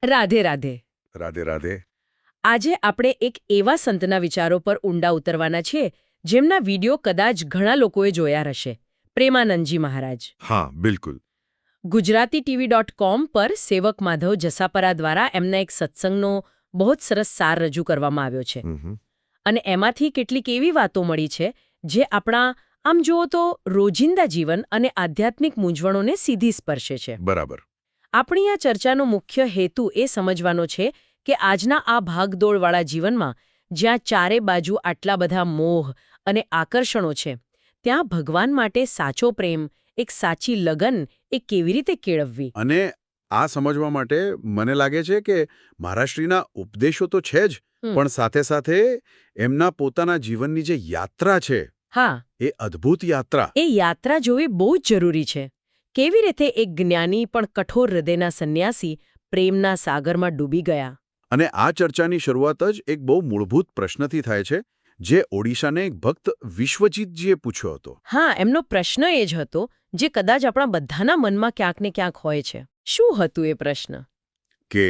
રાધે રાધે. રાધે રાધે. આજે આપણે એક એવા સંતના વિચારો પર ઊંડા ઉતરવાના છીએ જેમના વિડીયો કદાચ ઘણા લોકોએ જોયા હશે. પ્રેમાનંદજી મહારાજ. હા, બિલકુલ. ગુજરાતીTV.com પર સેવક માધવ જસાપરા દ્વારા એમના એક સત્સંગનો બહુ જ સરસ સાર રજૂ કરવામાં આવ્યો છે. અને એમાંથી કેટલીક એવી વાતો મળી છે જે આપણા આમ જુઓ તો રોજિંદા જીવન અને આધ્યાત્મિક મૂંઝવણોને સીધી સ્પર્શે છે. બરાબર. આપણી આ ચર્ચાનો મુખ્ય હેતુ એ સમજવાનો છે કે આજના આ ભાગદોડવાળા જીવનમાં જ્યાં ચારે બાજુ આટલા બધા મોહ અને આકર્ષણો છે ત્યાં ભગવાન માટે સાચો પ્રેમ, એક સાચી લગન એ કેવી રીતે કેળવવી. અને આ સમજવા માટે મને લાગે છે કે મહારાષ્ટ્રીના ઉપદેશો તો છે જ, પણ સાથે સાથે એમના પોતાના જીવનની જે યાત્રા છે, હા, એ અદ્ભુત યાત્રા. એ યાત્રા જોવી બહુ જ જરૂરી છે. કેવી રીતે એક જ્ઞાની પણ કઠોર હૃદયના સંન્યાસી પ્રેમના સાગરમાં ડૂબી ગયા. અને આ ચર્ચાની શરૂઆત જ એક બહુ મૂળભૂત પ્રશ્નથી થાય છે, જે ઓડિશાને એક ભક્ત વિશ્વજીતજીએ પૂછ્યો હતો. હા, એમનો પ્રશ્ન એ જ હતો જે કદાચ આપણા બધાના મનમાં ક્યાંક ને ક્યાંક હોય છે. શું હતું એ પ્રશ્ન? કે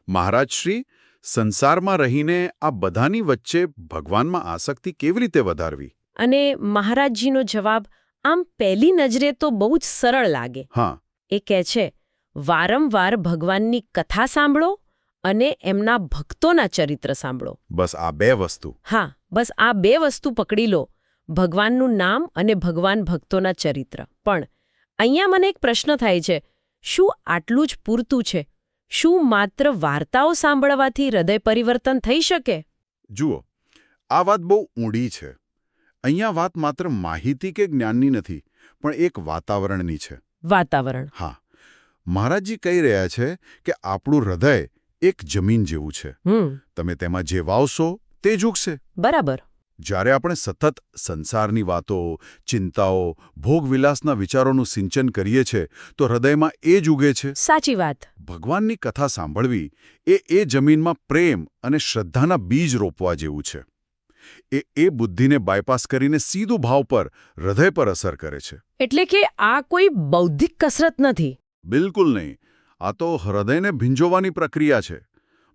મહારાજશ્રી, સંસારમાં રહીને આ બધાની વચ્ચે ભગવાનમાં આસક્તિ કેવી રીતે વધારવી? અને મહારાજજીનો જવાબ આમ પહેલી નજરે તો બહુ જ સરળ લાગે. હા. એ કહે છે, વારંવાર ભગવાનની કથા સાંભળો અને એમના ભક્તોના ચરિત્ર સાંભળો. બસ આ બે વસ્તુ. હા, બસ આ બે વસ્તુ પકડી લો, ભગવાનનું નામ અને ભગવાન ભક્તોના ચરિત્ર. પણ અહીંયા મને એક પ્રશ્ન થાય છે, શું આટલું જ પૂરતું છે? શું માત્ર વાર્તાઓ સાંભળવાથી હૃદય પરિવર્તન થઈ શકે? જુઓ, આ વાત બહુ ઊંડી છે. અહીંયા વાત માત્ર માહિતી કે જ્ઞાનની નથી, પણ એક વાતાવરણની છે. વાતાવરણ. હા. મહારાજજી કહી રહ્યા છે કે આપણું હૃદય એક જમીન જેવું છે. તમે તેમાં જે વાવશો તે જ ઉગશે. બરાબર. જ્યારે આપણે સતત સંસારની વાતો, ચિંતાઓ, ભોગવિલાસના વિચારોનું સિંચન કરીએ છીએ તો હૃદયમાં એ જ ઉગે છે. સાચી વાત. ભગવાનની કથા સાંભળવી એ જમીનમાં પ્રેમ અને શ્રદ્ધાના બીજ રોપવા જેવું છે. એ બુદ્ધિને બાયપાસ કરીને સીધું ભાવ પર, હૃદય પર અસર કરે છે. એટલે કે આ કોઈ બૌદ્ધિક કસરત નથી. બિલકુલ નહીં. આ તો હૃદયને ભીંજોવાની પ્રક્રિયા છે.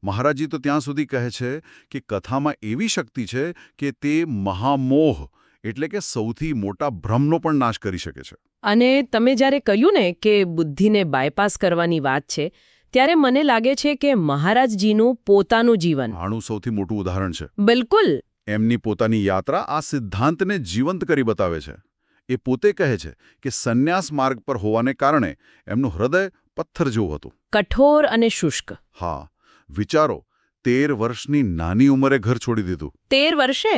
મહારાજજી તો ત્યાં સુધી કહે છે કે કથામાં એવી શક્તિ છે કે તે મહામોહ એટલે કે સૌથી મોટા ભ્રમનો પણ નાશ કરી શકે છે. અને તમે જ્યારે કહ્યું ને કે બુદ્ધિને બાયપાસ કરવાની વાત છે, ત્યારે મને લાગે છે કે મહારાજજીનું પોતાનું જીવન આનું સૌથી મોટું ઉદાહરણ છે. બિલકુલ. એમની પોતાની યાત્રા આ સિદ્ધાંતને જીવંત કરી બતાવે છે. એ પોતે કહે છે કે સંન્યાસ માર્ગ પર હોવાને કારણે એમનું હૃદય પથ્થર જેવું હતું. કઠોર અને શુષ્ક. હા. વિચારો, 13 વર્ષની નાની ઉંમરે ઘર છોડી દીધું. 13 વર્ષે?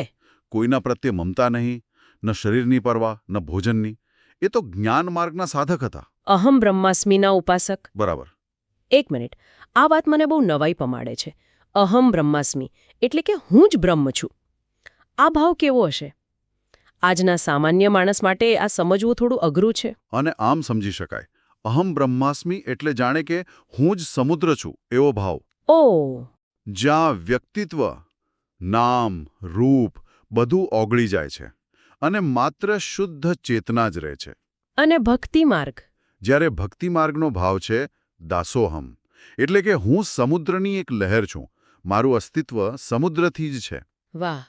કોઈના પ્રત્યે મમતા નહીં, ન શરીરની પરવા, ન ભોજનની. એ તો જ્ઞાન માર્ગના સાધક હતા. અહમ બ્રહ્માસ્મિના ઉપાસક. બરાબર. એક મિનિટ, આ વાત મને બહુ નવાઈ પમાડે છે. અહમ બ્રહ્માસ્મિ એટલે કે હું જ બ્રહ્મ છું. આ ભાવ કેવો હશે? આજના સામાન્ય માણસ માટે આ સમજવું થોડું અઘરું છે. અને આમ સમજી શકાય. અહમ બ્રહ્માસ્મિ એટલે જાણે કે હું જ સમુદ્ર છું એવો ભાવ. ઓહ. જ્યાં વ્યક્તિત્વ, નામ, રૂપ બધું ઓગળી જાય છે અને માત્ર શુદ્ધ ચેતના જ રહે છે. અને ભક્તિ માર્ગ? જ્યારે ભક્તિ માર્ગનો ભાવ છે દાસોહમ, એટલે કે હું સમુદ્રની એક લહેર છું, મારું અસ્તિત્વ સમુદ્રથી જ છે. વાહ,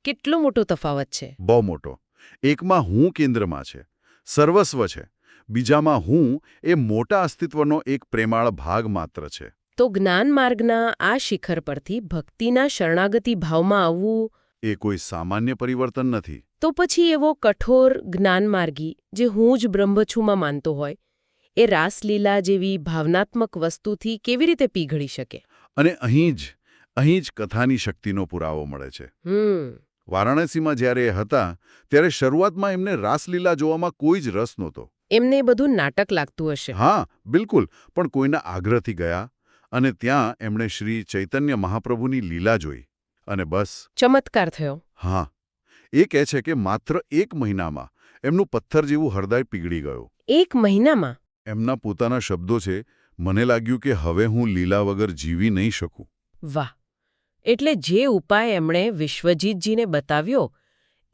કેટલો મોટો તફાવત છે. બહુ મોટો. એકમાં હું કેન્દ્રમાં છે, સર્વસ્વ છે. બીજામાં હું એ મોટા અસ્તિત્વનો એક પ્રેમાળ ભાગ માત્ર છે. તો જ્ઞાન માર્ગના આ શિખર પરથી ભક્તિના શરણાગતિ ભાવમાં આવવું એ કોઈ સામાન્ય પરિવર્તન નથી. તો પછી એવો કઠોર જ્ઞાનમાર્ગી જે હું જ બ્રહ્મ છુંમાં માનતો હોય એ રાસલીલા જેવી ભાવનાત્મક વસ્તુથી કેવી રીતે પીગળી શકે? અને અહીં જ કથાની શક્તિનો પુરાવો મળે છે. વારાણસીમાં જ્યારે એ હતા ત્યારે શરૂઆતમાં એમને રાસલીલા જોવામાં કોઈ જ રસ નહોતો. એમને બધું નાટક લાગતું હશે. હા, બિલકુલ. પણ કોઈના આગ્રહથી ગયા અને ત્યાં એમણે શ્રી ચૈતન્ય મહાપ્રભુની લીલા જોઈ અને બસ ચમત્કાર થયો. હા. એ કહે છે કે માત્ર 1 મહિનામાં એમનું પથ્થર જેવું હૃદય પીગળી ગયું. 1 મહિનામાં? એમના પોતાના શબ્દો છે, મને લાગ્યું કે હવે હું લીલા વગર જીવી નહીં શકું. વાહ. એટલે જે ઉપાય એમણે વિશ્વજીતજીને બતાવ્યો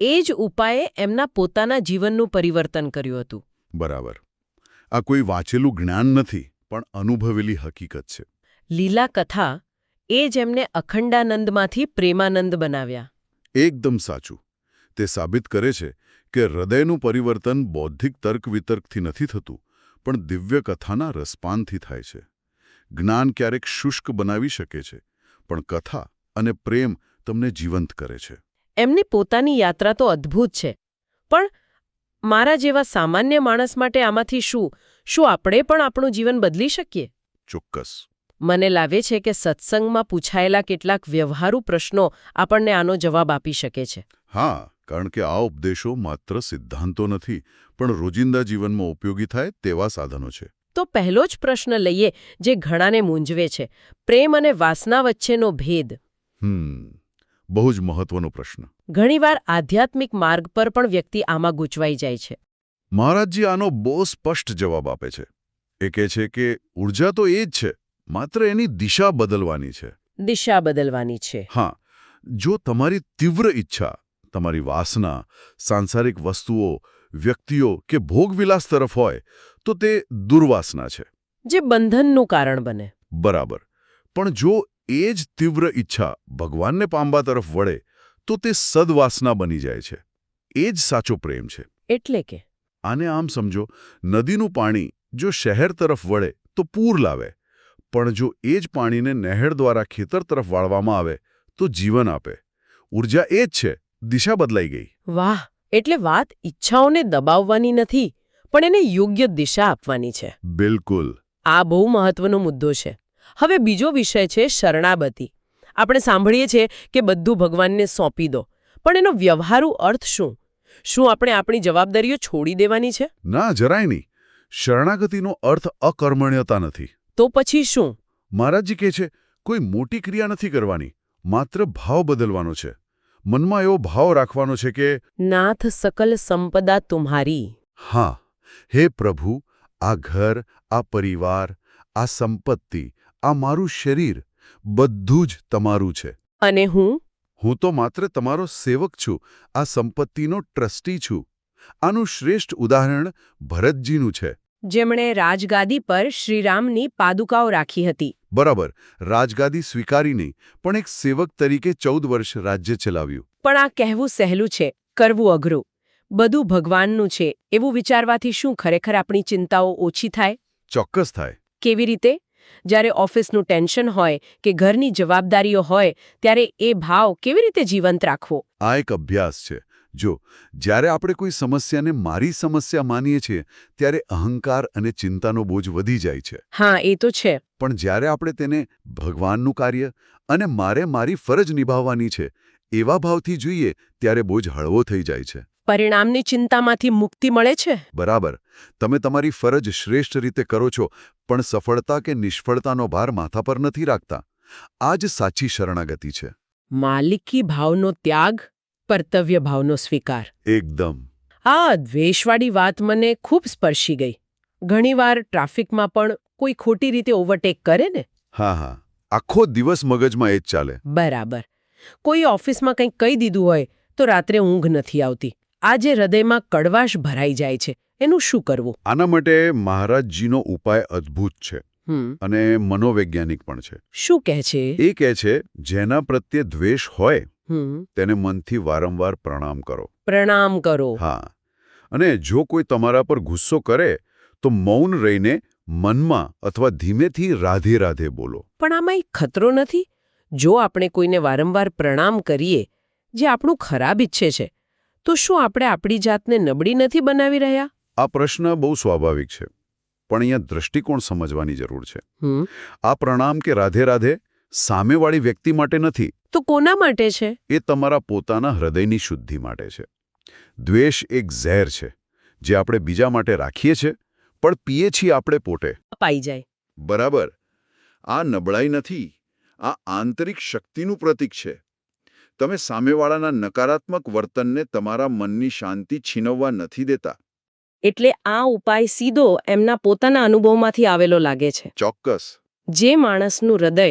એ જ ઉપાયે એમના પોતાના જીવનનું પરિવર્તન કર્યું હતું. બરાબર. આ કોઈ વાંચેલું જ્ઞાન નથી, પણ અનુભવેલી હકીકત છે. લીલા કથા એ જ એમને અખંડાનંદમાંથી પ્રેમાનંદ બનાવ્યા. એકદમ સાચું. તે સાબિત કરે છે કે હૃદયનું પરિવર્તન બૌદ્ધિક તર્ક વિતર્કથી નથી થતું, પણ દિવ્ય કથાના રસપાનથી થાય છે. જ્ઞાન ક્યારેક શુષ્ક બનાવી શકે છે, પણ કથા અને પ્રેમ તમને જીવંત કરે છે. એમની પોતાની યાત્રા તો અદ્ભુત છે, પણ મારા જેવા સામાન્ય માણસ માટે આમાંથી શું આપણે પણ આપણું જીવન બદલી શકીએ? ચોક્કસ. મને લાગે છે કે સત્સંગમાં પૂછાયેલા કેટલાક વ્યવહારુ પ્રશ્નો આપણને આનો જવાબ આપી શકે છે. હા, કારણ કે આ ઉપદેશો માત્ર સિદ્ધાંતો નથી, પણ રોજિંદા જીવનમાં ઉપયોગી થાય તેવા સાધનો છે. તો પહેલો જ પ્રશ્ન લઈએ જે ઘણાને મૂંઝવે છે, પ્રેમ અને વાસના વચ્ચેનો ભેદ. બહુ જ મહત્વનો પ્રશ્ન. ઘણીવાર આધ્યાત્મિક માર્ગ પર પણ વ્યક્તિ આમાં ગૂંચવાઈ જાય છે. મહારાજજી આનો બહુ સ્પષ્ટ જવાબ આપે છે. એ કહે છે કે ઊર્જા તો એ જ છે, માત્ર એની દિશા બદલવાની છે. દિશા બદલવાની છે. હા, જો તમારી તીવ્ર ઈચ્છા, તમારી વાસના, સાંસારિક વસ્તુઓ, વ્યક્તિઓ કે ભોગવિલાસ તરફ હોય તો તે દુર્વાસના છે, જે બંધનનું કારણ બને. બરાબર. પણ જો એ જ તીવ્ર ઈચ્છા ભગવાનને પામવા તરફ વળે તો તે સદવાસના બની જાય છે. એ જ સાચો પ્રેમ છે. એટલે કે આને આમ સમજો, નદીનું પાણી જો શહેર તરફ વળે તો પૂર લાવે, પણ જો એ જ પાણીને નહેર દ્વારા ખેતર તરફ વાળવામાં આવે તો જીવન આપે. ઊર્જા એ જ છે, દિશા બદલાઈ ગઈ. વાહ! એટલે વાત ઈચ્છાઓને દબાવવાની નથી, પણ એને યોગ્ય દિશા આપવાની છે. બિલકુલ. આ બહુ મહત્વનો મુદ્દો છે. હવે બીજો વિષય છે શરણાગતિ. આપણે સાંભળીએ છીએ કે બધું ભગવાનને સોંપી દો, પણ એનો વ્યવહારુ અર્થ શું? શું આપણે આપણી જવાબદારીઓ છોડી દેવાની છે? ના, જરાય નહીં. શરણાગતિનો અર્થ અકર્મણ્યતા નથી. તો પછી શું? મહારાજજી કહે છે, કોઈ મોટી ક્રિયા નથી કરવાની, માત્ર ભાવ બદલવાનો છે. મનમાં એવો ભાવ રાખવાનો છે કે નાથ સકલ સંપદા તુમ્હારી. હા, હે પ્રભુ, આ ઘર, આ પરિવાર, આ સંપત્તિ, આ મારું શરીર, બધું જ તમારું છે. અને હું તો માત્ર તમારો સેવક છું, આ સંપત્તિનો ટ્રસ્ટી છું. આનું શ્રેષ્ઠ ઉદાહરણ ભરતજીનું છે. જેમણે રાજગાદી પર શ્રીરામની પાદુકાઓ રાખી હતી. બરાબર. રાજગાદી સ્વીકારી નહીં, પણ એક સેવક તરીકે 14 વર્ષ રાજ્ય ચલાવ્યું. પણ આ કહેવું સહેલું છે, કરવું અઘરું. બધું ભગવાનનું છે એવું વિચારવાથી શું ખરેખર આપણી ચિંતાઓ ઓછી થાય? ચોક્કસ થાય. કેવી રીતે? જ્યારે ઓફિસનું ટેન્શન હોય કે ઘરની જવાબદારીઓ હોય ત્યારે એ ભાવ કેવી રીતે જીવંત રાખવો? આ એક અભ્યાસ છે. જો જ્યારે આપણે કોઈ સમસ્યાને મારી સમસ્યા માનીએ છીએ ત્યારે અહંકાર અને ચિંતાનો બોજ વધી જાય છે. હા, એ તો છે. પણ જ્યારે આપણે તેને ભગવાનનું કાર્ય અને મારી ફરજ નિભાવવાની છે એવા ભાવથી જોઈએ ત્યારે બોજ હળવો થઈ જાય છે. પરિણામની ચિંતામાંથી મુક્તિ મળે છે. બરાબર. તમે તમારી ફરજ શ્રેષ્ઠ રીતે કરો છો, પણ સફળતા કે નિષ્ફળતાનો ભાર માથા પર નથી રાખતા. આ જ સાચી શરણાગતિ છે. માલિકી ભાવનો ત્યાગ, કર્તવ્ય ભાવનો સ્વીકાર. એકદમ. આ દ્વેષવાળી વાત મને ખૂબ સ્પર્શી ગઈ. ઘણીવાર ટ્રાફિકમાં પણ કોઈ ખોટી રીતે ઓવરટેક કરે ને. હા, આખો દિવસ મગજમાં એ જ ચાલે. બરાબર. કોઈ ઓફિસમાં કંઈક કહી દીધું હોય તો રાત્રે ઊંઘ નથી આવતી. આજે હૃદયમાં કડવાશ ભરાઈ જાય છે. એનું શું કરવું? આના માટે મહારાજજીનો ઉપાય અદ્ભુત છે અને મનોવૈજ્ઞાનિક પણ છે. શું કહે છે? એ કહે છે, જેના પ્રત્યે દ્વેષ હોય તેને મનથી વારંવાર પ્રણામ કરો. પ્રણામ કરો. હા. અને જો કોઈ તમારા પર ગુસ્સો કરે તો મૌન રહીને મનમાં અથવા ધીમેથી રાધે રાધે બોલો. પણ આમાં એક ખતરો નથી? જો આપણે કોઈને વારંવાર પ્રણામ કરીએ જે આપણું ખરાબ ઈચ્છે છે, તો શું આપણે આપણી જાતને નબળી નથી બનાવી રહ્યા? આ પ્રશ્ન બહુ સ્વાભાવિક છે, પણ અહીંયા દૃષ્ટિકોણ સમજવાની જરૂર છે. આ પ્રણામ કે રાધે રાધે સામેવાળી વ્યક્તિ માટે નથી. તો કોના માટે છે? એ તમારા પોતાના હૃદયની શુદ્ધિ માટે છે. દ્વેષ એક ઝેર છે જે આપણે બીજા માટે રાખીએ છીએ, પણ પીએ છીએ આપણે પોતે. પાઈ જાય. બરાબર. આ નબળાઈ નથી, આ આંતરિક શક્તિનું પ્રતીક છે. તમે સામેવાળાના નકારાત્મક વર્તનને તમારા મનની શાંતિ છીનવવા નથી દેતા. એટલે આ ઉપાય સીધો એમના પોતાના અનુભવમાંથી આવેલો લાગે છે. ચોક્કસ. જે માણસનું હૃદય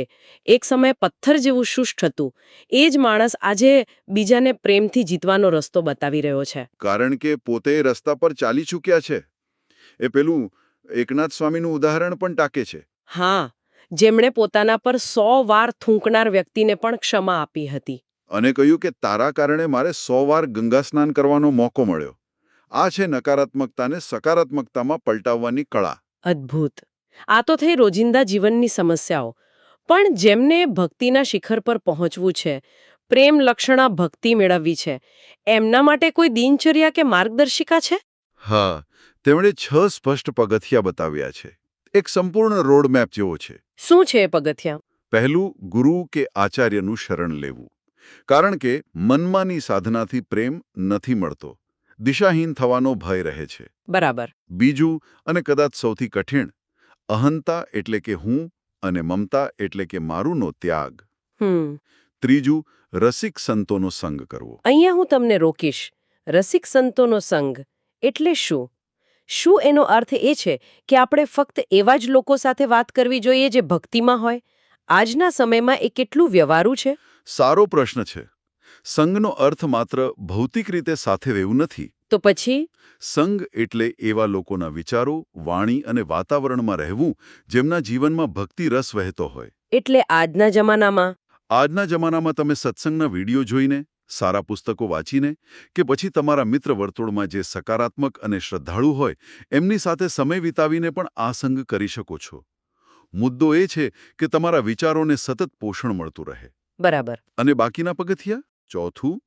એક સમયે પથ્થર જેવું શુષ્ક હતું, એ જ માણસ આજે બીજાને પ્રેમથી જીતવાનો રસ્તો બતાવી રહ્યો છે. કારણ કે પોતે રસ્તા પર ચાલી ચૂક્યા છે. એ પેલું એકનાથ સ્વામીનું ઉદાહરણ પણ ટાંકે છે. હા, જેમણે પોતાના પર 100 વાર થૂંકનાર વ્યક્તિને પણ ક્ષમા આપી હતી. અને કહ્યું કે તારા કારણે મારે 100 વાર ગંગા સ્નાન કરવાનો મોકો મળ્યો. આ છે નકારાત્મકતાને સકારાત્મકતામાં પલટાવવાની કળા. અદ્ભુત. આ તો થઈ રોજિંદા જીવનની સમસ્યાઓ. પણ જેમને ભક્તિના શિખર પર પહોંચવું છે, પ્રેમ લક્ષણા ભક્તિ મેળવવી છે, એમના માટે કોઈ દિનચર્યા કે માર્ગદર્શિકા છે? હા, તેમણે 6 સ્પષ્ટ પગથિયા બતાવ્યા છે. એક સંપૂર્ણ રોડમેપ જેવો છે. શું છે એ પગથિયાં? પહેલું, ગુરુ કે આચાર્યનું શરણ લેવું. કારણ કે મનમાની સાધનાથી પ્રેમ નથી મળતો. દિશાહીન થવાનો ભય રહે છે. બરાબર. બીજું, અને કદાચ સૌથી કઠિન, અહંતા એટલે કે હું અને મમતા એટલે કે મારુંનો ત્યાગ. ત્રીજું, રસિક સંતોનો સંગ કરવો. અહીંયા હું તમને રોકીશ. રસિક સંતોનો સંગ એટલે શું? શું એનો અર્થ એ છે કે આપણે ફક્ત એવા જ લોકો સાથે વાત કરવી જોઈએ જે ભક્તિમાં હોય? આજના સમયમાં એ કેટલું વ્યવહારુ છે? સારો પ્રશ્ન છે. સંગનો અર્થ માત્ર ભૌતિક રીતે સાથે રહેવું નથી. તો પછી? સંગ એટલે એવા લોકોના વિચારો, વાણી અને વાતાવરણમાં રહેવું જેમના જીવનમાં ભક્તિ રસ વહેતો હોય. એટલે આજના જમાનામાં તમે સત્સંગના વિડીયો જોઈને, સારા પુસ્તકો વાંચીને કે પછી તમારા મિત્ર વર્તુળમાં જે સકારાત્મક અને શ્રદ્ધાળુ હોય એમની સાથે સમય વિતાવીને પણ આ સંગ કરી શકો છો. મુદ્દો એ છે કે તમારા વિચારોને સતત પોષણ મળતું રહે. બરાબર. અને બાકીના પગથિયાં? ચોથું,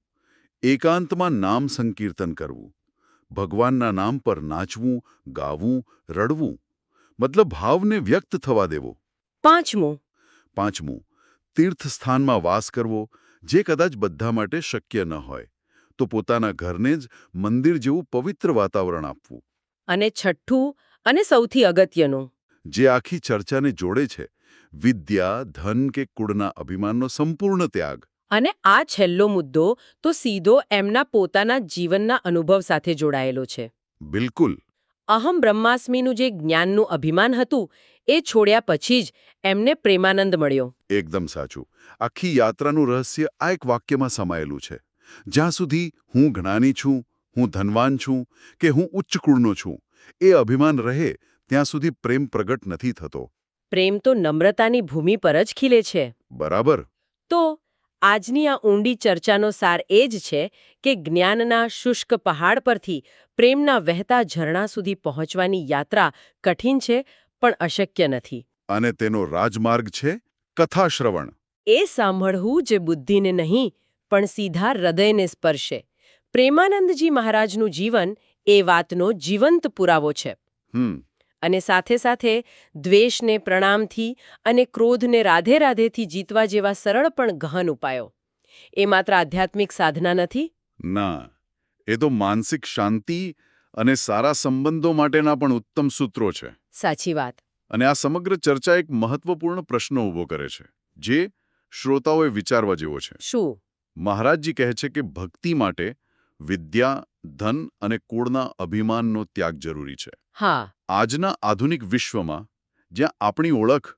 એકાંતમાં નામ સંકીર્તન કરવું. ભગવાનના નામ પર નાચવું, ગાવું, રડવું. મતલબ ભાવને વ્યક્ત થવા દેવો. પાંચમું, તીર્થસ્થાનમાં વાસ કરવો, જે કદાચ બધા માટે શક્ય ન હોય તો પોતાના ઘરને જ મંદિર જેવું પવિત્ર વાતાવરણ આપવું. અને છઠ્ઠું અને સૌથી અગત્યનું, જે આખી ચર્ચાને જોડે છે, વિદ્યા, ધન કે કુળના અભિમાનનો સંપૂર્ણ ત્યાગ. અને આ છેલ્લો મુદ્દો તો સીધો એમના પોતાના જીવનના અનુભવ સાથે જોડાયેલો છે. બિલકુલ. અહમ બ્રહ્માસ્મિનું જે જ્ઞાનનું અભિમાન હતું એ છોડ્યા પછી જ એમને પ્રેમાનંદ મળ્યો. એકદમ સાચું. આખી યાત્રાનું રહસ્ય આ એક વાક્યમાં સમાયેલું છે. જ્યાં સુધી હું જ્ઞાની છું, હું ધનવાન છું કે હું ઉચ્ચ કુળનો છું, એ અભિમાન રહે ત્યાં સુધી પ્રેમ પ્રગટ નથી થતો. પ્રેમ તો નમ્રતાની ભૂમિ પર જ ખીલે છે. બરાબર. તો આજની આ ઊંડી ચર્ચાનો સાર એ જ છે કે જ્ઞાનના શુષ્ક પહાડ પરથી પ્રેમના વહેતા ઝરણા સુધી પહોંચવાની યાત્રા કઠિન છે પણ અશક્ય નથી. અને તેનો રાજમાર્ગ છે કથાશ્રવણ. એ સાંભળવું જે બુદ્ધિને નહીં પણ સીધા હૃદયને સ્પર્શે. પ્રેમાનંદજી મહારાજનું જીવન એ વાતનો જીવંત પુરાવો છે. અને સાથે સાથે દ્વેષને પ્રણામથી અને ક્રોધને રાધે રાધેથી જીતવા જેવા સરળ પણ ગહન ઉપાયો. એ માત્ર આધ્યાત્મિક સાધના નથી. ના, એ તો માનસિક શાંતિ અને સારા સંબંધો માટેના પણ ઉત્તમ સૂત્રો છે. સાચી વાત. અને આ સમગ્ર ચર્ચા એક મહત્વપૂર્ણ પ્રશ્ન ઊભો કરે છે, જે શ્રોતાઓએ વિચારવા જેવો છે. શું? મહારાજજી કહે છે કે ભક્તિ માટે વિદ્યા, ધન અને કુળના અભિમાનનો ત્યાગ જરૂરી છે. હા. આજના આધુનિક વિશ્વમાં જ્યાં આપણી ઓળખ,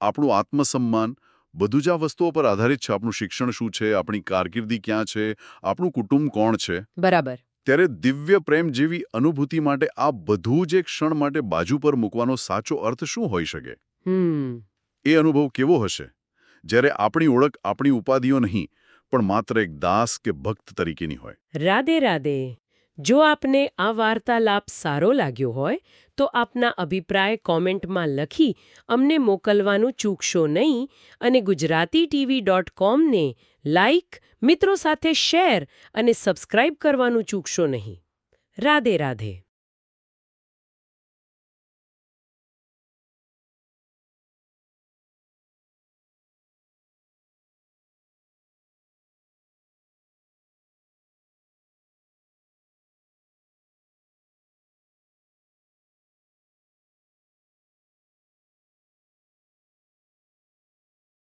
આપણું આત્મસન્માન બધું જ આ વસ્તુઓ પર આધારિત છે, આપણું શિક્ષણ શું છે, આપણી કારકિર્દી ક્યાં છે, આપણું કુટુંબ કોણ છે, બરાબર, ત્યારે દિવ્ય પ્રેમ જેવી અનુભૂતિ માટે આ બધું જ એક ક્ષણ માટે બાજુ પર મૂકવાનો સાચો અર્થ શું હોઈ શકે? એ અનુભવ કેવો હશે જ્યારે આપણી ઓળખ આપણી ઉપાધિઓ નહીં પણ માત્ર એક દાસ કે ભક્ત તરીકેની હોય? રાધે રાધે. જો આપને આ વાર્તાલાપ સારો લાગ્યો હોય તો આપના અભિપ્રાય કોમેન્ટમાં લખી અમને મોકલવાનું ચૂકશો નહીં અને gujaratitv.com ને લાઇક, મિત્રો સાથે શેર અને સબસ્ક્રાઇબ કરવાનું ચૂકશો નહીં. રાધે રાધે.